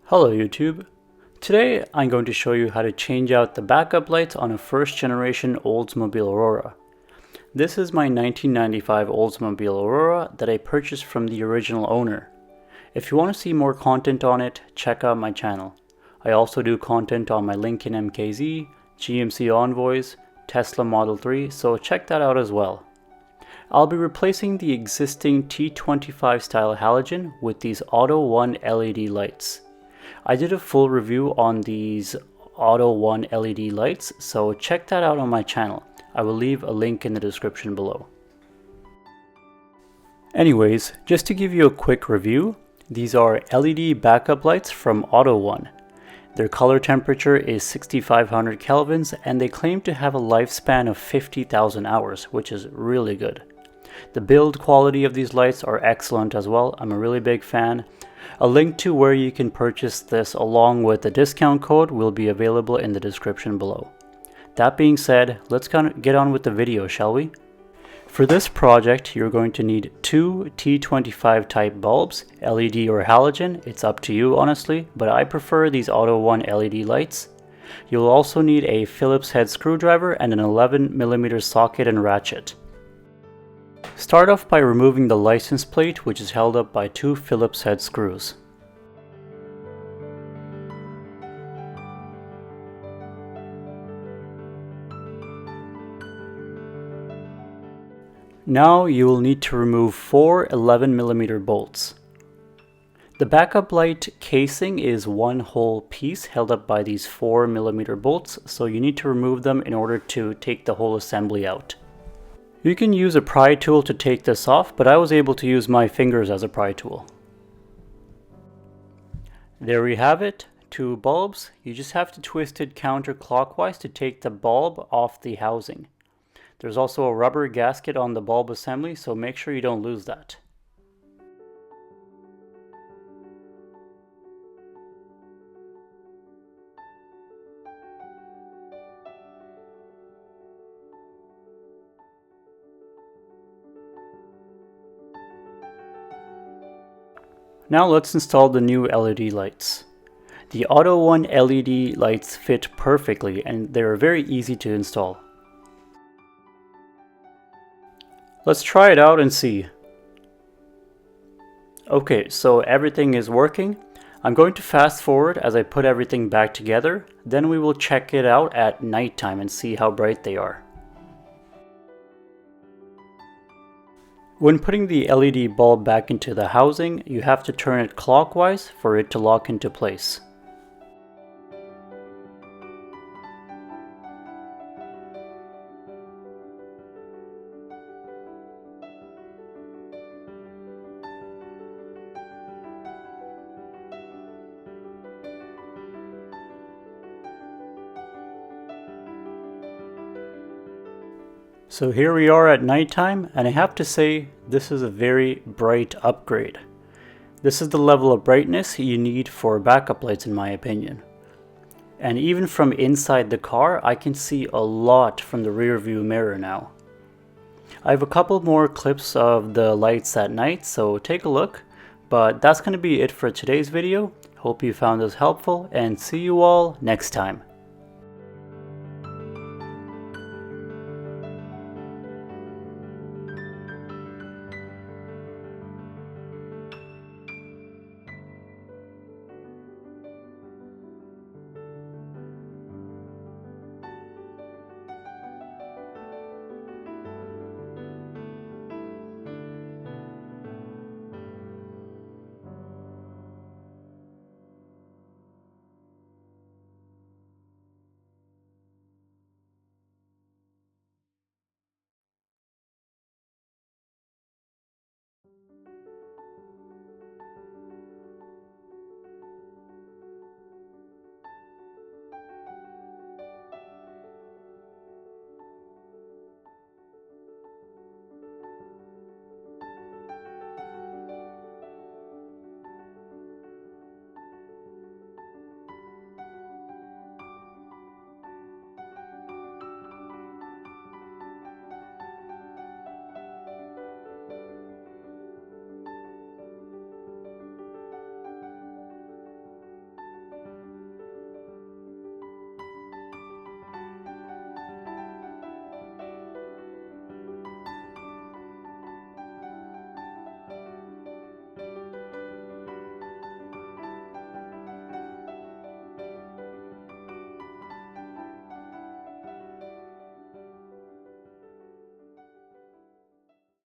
Hello YouTube. Today I'm going to show you how to change out the backup lights on a first generation Oldsmobile Aurora. This is my 1995 Oldsmobile Aurora that I purchased from the original owner. If you want to see more content on it, check out my channel. I also do content on my Lincoln MKZ, GMC Envoys, Tesla Model 3, so check that out as well. I'll be replacing the existing T25 style halogen with these Autoone LED lights. I did a full review on these Autoone LED lights, so check that out on my channel. I will leave a link in the description below. Anyways, just to give you a quick review, these are LED backup lights from Autoone. Their color temperature is 6500 kelvins and they claim to have a lifespan of 50,000 hours, which is really good. The build quality of these lights are excellent as well. I'm a really big fan. A link to where you can purchase this along with the discount code will be available in the description below. That being said, let's get on with the video, shall we? For this project, you're going to need two T25 type bulbs, LED or halogen. It's up to you honestly, but I prefer these Autoone LED lights. You'll also need a Phillips head screwdriver and an 11mm socket and ratchet. Start off by removing the license plate, which is held up by two Phillips head screws. Now you will need to remove four 11mm bolts. The backup light casing is one whole piece held up by these 4mm bolts, so you need to remove them in order to take the whole assembly out. You can use a pry tool to take this off, but I was able to use my fingers as a pry tool. There we have it, two bulbs. You just have to twist it counterclockwise to take the bulb off the housing. There's also a rubber gasket on the bulb assembly, so make sure you don't lose that. Now let's install the new LED lights. The Autoone LED lights fit perfectly and they are very easy to install. Let's try it out and see. Okay, so everything is working. I'm going to fast forward as I put everything back together, then we will check it out at nighttime and see how bright they are. When putting the LED bulb back into the housing, you have to turn it clockwise for it to lock into place. So here we are at nighttime, and I have to say this is a very bright upgrade. This is the level of brightness you need for backup lights in my opinion. And even from inside the car, I can see a lot from the rear view mirror now. I have a couple more clips of the lights at night, so take a look. But that's going to be it for today's video. Hope you found this helpful and see you all next time.